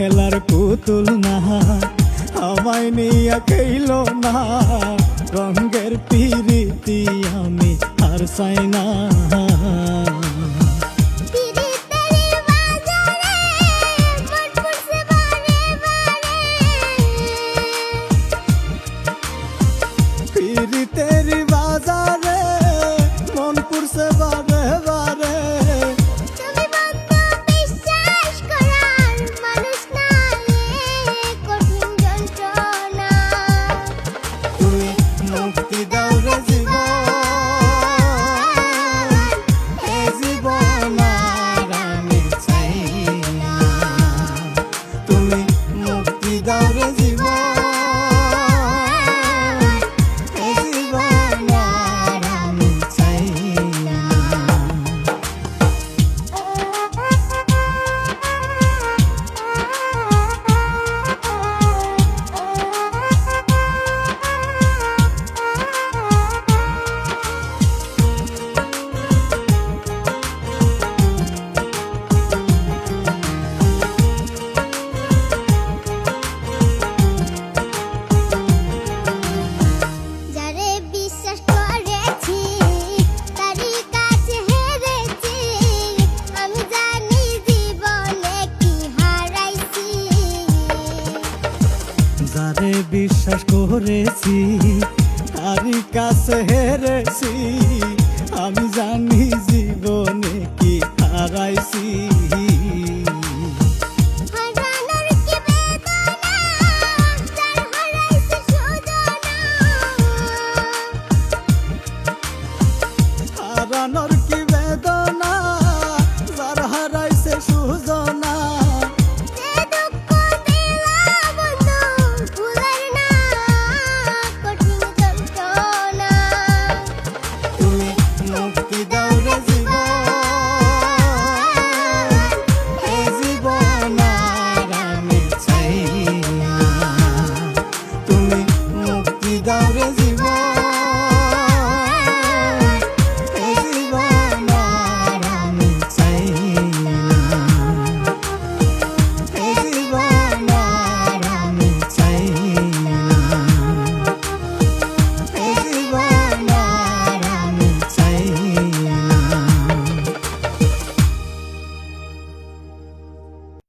খেলার পুতুল না, আমায় নিয়ে খেলো না, রঙের পিরিতি আমি আর চাই না। পিরিতেরি বাজারে মন পুরছে বারে বারে, মুক্তি দাও রে জীবন, এ জীবন আর আমি চাই না। তুমি মুক্তি দাও রে জীবন, এ জীবন আর আমি চাই না। যারে বিশ্বাস করেছি তারই কাছে হেরেছি, আমি জানি জীবনে কি হারাইছি। হারানোর কি